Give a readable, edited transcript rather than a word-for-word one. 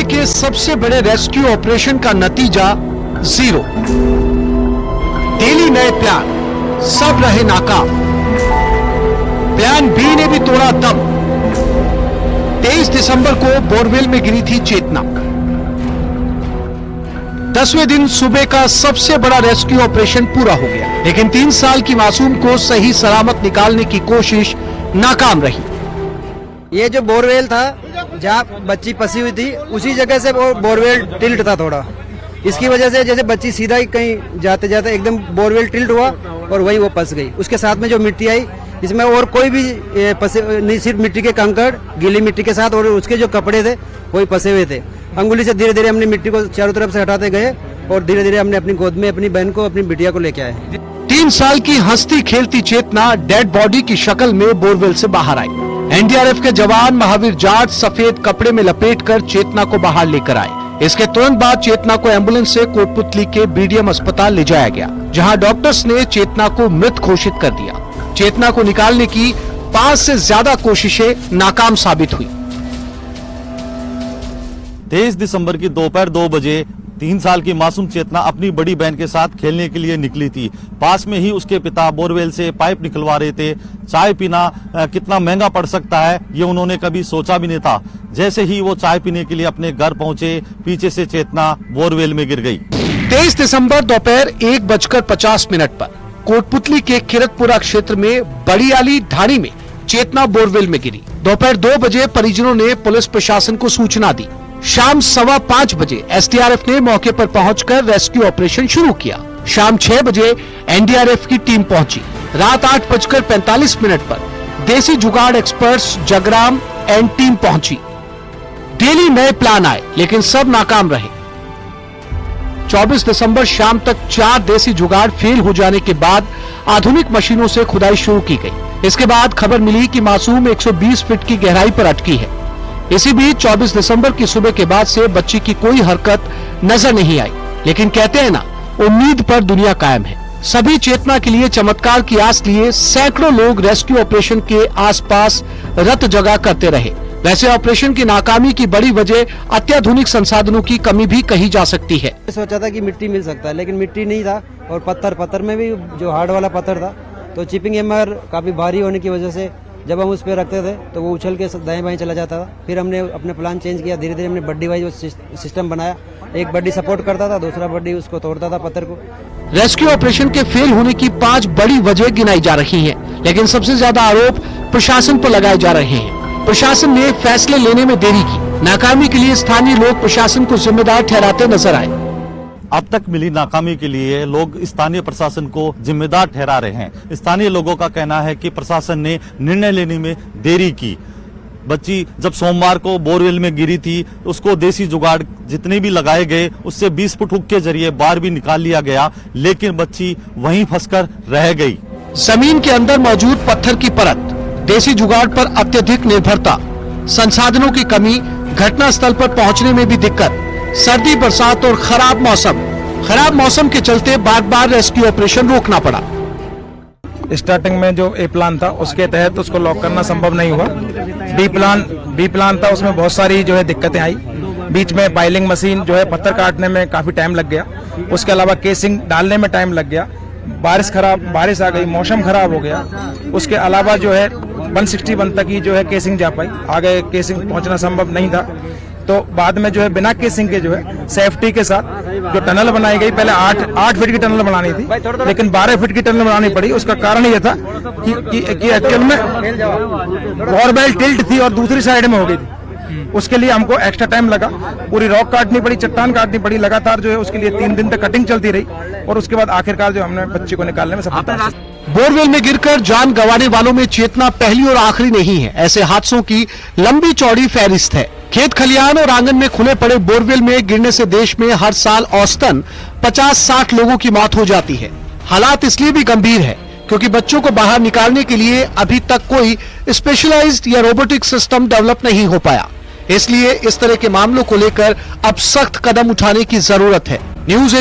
सूबे के सबसे बड़े रेस्क्यू ऑपरेशन का नतीजा 0। डेली नए प्लान, सब रहे नाकाम। प्लान बी ने भी तोड़ा दम। 23 दिसंबर को बोरवेल में गिरी थी चेतना। 10वें दिन सूबे का सबसे बड़ा रेस्क्यू ऑपरेशन पूरा हो गया, लेकिन 3 साल की मासूम को सही सलामत निकालने की कोशिश नाकाम रही। ये जो बोरवेल था जहाँ बच्ची फंसी हुई थी, उसी जगह से वो बोरवेल टिल्ट था थोड़ा। इसकी वजह से जैसे बच्ची सीधा ही कहीं जाते जाते एकदम बोरवेल टिल्ट हुआ और वही वो फंस गई। उसके साथ में जो मिट्टी आई, इसमें और कोई भी नहीं, सिर्फ मिट्टी के कंकड़, गीली मिट्टी के साथ, और उसके जो कपड़े थे वही फंसे हुए थे। अंगुली से धीरे धीरे हमने मिट्टी को चारों तरफ से हटाते गए और धीरे धीरे हमने अपनी गोद में अपनी बहन को, अपनी बिटिया को लेके आए। 3 साल की हंसती खेलती चेतना डेड बॉडी की शक्ल में बोरवेल से बाहर आई। एनडीआरएफ के जवान महावीर जाट सफेद कपड़े में लपेटकर चेतना को बाहर लेकर आए। इसके तुरंत बाद चेतना को एम्बुलेंस से कोटपुतली के बीडीएम अस्पताल ले जाया गया, जहां डॉक्टर्स ने चेतना को मृत घोषित कर दिया। चेतना को निकालने की 5 से ज्यादा कोशिशें नाकाम साबित हुई। 23 दिसंबर की दोपहर 2 बजे 3 साल की मासूम चेतना अपनी बड़ी बहन के साथ खेलने के लिए निकली थी। पास में ही उसके पिता बोरवेल से पाइप निकलवा रहे थे। चाय पीना कितना महंगा पड़ सकता है, ये उन्होंने कभी सोचा भी नहीं था। जैसे ही वो चाय पीने के लिए अपने घर पहुंचे, पीछे से चेतना बोरवेल में गिर गई। 23 दिसंबर दोपहर 1:50 पर कोटपुतली के किरतपुरा क्षेत्र में बड़ियाली ढाणी में चेतना बोरवेल में गिरी। दोपहर 2 बजे परिजनों ने पुलिस प्रशासन को सूचना दी। शाम 5:15 बजे एसडीआरएफ ने मौके पर पहुंचकर रेस्क्यू ऑपरेशन शुरू किया। शाम 6 बजे एनडीआरएफ की टीम पहुंची। रात 8:45 पर देसी जुगाड़ एक्सपर्ट्स जगराम एंड टीम पहुंची। डेली नए प्लान आए, लेकिन सब नाकाम रहे। 24 दिसंबर शाम तक 4 देसी जुगाड़ फेल हो जाने के बाद आधुनिक मशीनों से खुदाई शुरू की गई। इसके बाद खबर मिली कि मासूम 120 फीट की गहराई पर अटकी है। इसी बीच 24 दिसंबर की सुबह के बाद से बच्ची की कोई हरकत नजर नहीं आई, लेकिन कहते हैं ना, उम्मीद पर दुनिया कायम है। सभी चेतना के लिए चमत्कार की आस लिए सैकड़ों लोग रेस्क्यू ऑपरेशन के आसपास रत जगह करते रहे। वैसे ऑपरेशन की नाकामी की बड़ी वजह अत्याधुनिक संसाधनों की कमी भी कही जा सकती है। सोचा था कि मिट्टी मिल सकता है, लेकिन मिट्टी नहीं था, और पत्थर में भी जो हार्ड वाला पत्थर था, तो चिपिंग एमआर काफी भारी होने की वजह से जब हम उस पर रखते थे तो वो उछल के दाएं बाएं चला जाता था। फिर हमने अपने प्लान चेंज किया। धीरे धीरे हमने बड्डी वाइज सिस्टम बनाया। एक बड्डी सपोर्ट करता था, दूसरा बड्डी उसको तोड़ता था पत्थर को। रेस्क्यू ऑपरेशन के फेल होने की 5 बड़ी वजह गिनाई जा रही हैं, लेकिन सबसे ज्यादा आरोप प्रशासन पर लगाए जा रहे हैं। प्रशासन ने फैसले लेने में देरी की। नाकामी के लिए स्थानीय लोग प्रशासन को जिम्मेदार ठहराते नजर आए। अब तक मिली नाकामी के लिए लोग स्थानीय प्रशासन को जिम्मेदार ठहरा रहे हैं। स्थानीय लोगों का कहना है कि प्रशासन ने निर्णय लेने में देरी की। बच्ची जब सोमवार को बोरवेल में गिरी थी, उसको देसी जुगाड़ जितने भी लगाए गए, उससे 20 फुट हुक के जरिए बाहर भी निकाल लिया गया, लेकिन बच्ची वहीं फंसकर रह गई। जमीन के अंदर मौजूद पत्थर की परत, देसी जुगाड़ पर अत्यधिक निर्भरता, संसाधनों की कमी, घटनास्थल पर पहुंचने में भी दिक्कत, सर्दी बरसात और खराब मौसम के चलते बार बार रेस्क्यू ऑपरेशन रोकना पड़ा। स्टार्टिंग में जो ए प्लान था उसके तहत उसको लॉक करना संभव नहीं हुआ। बी प्लान था, उसमें बहुत सारी जो है दिक्कतें आई। बीच में बाइलिंग मशीन जो है पत्थर काटने में काफी टाइम लग गया। उसके अलावा केसिंग डालने में टाइम लग गया। बारिश आ गई, मौसम खराब हो गया। उसके अलावा जो है 161 तक ही जो है केसिंग जा पाई, आगे केसिंग पहुंचना संभव नहीं था। तो बाद में जो है बिना केसिंग के जो है सेफ्टी के साथ जो टनल बनाई गई, पहले 8 फीट की टनल बनानी थी, लेकिन 12 फीट की टनल बनानी पड़ी। उसका कारण ये था कि एक्चुअल में बोरवेल टिल्ट थी और दूसरी साइड में हो गई थी। उसके लिए हमको एक्स्ट्रा टाइम लगा। पूरी रॉक काटनी पड़ी, चट्टान काटनी पड़ी, लगातार जो है उसके लिए 3 दिन तक कटिंग चलती रही, और उसके बाद आखिरकार जो हमने बच्चे को निकालने में सफलता। बोरवेल में गिरकर जान गंवाने वालों में चेतना पहली और आखिरी नहीं है। ऐसे हादसों की लंबी चौड़ी फहरिस्त है। खेत खलिहान और आंगन में खुले पड़े बोरवेल में गिरने से देश में हर साल औसतन 50-60 लोगों की मौत हो जाती है। हालात इसलिए भी गंभीर है क्योंकि बच्चों को बाहर निकालने के लिए अभी तक कोई स्पेशलाइज्ड या रोबोटिक सिस्टम डेवलप नहीं हो पाया। इसलिए इस तरह के मामलों को लेकर अब सख्त कदम उठाने की जरूरत है। न्यूज़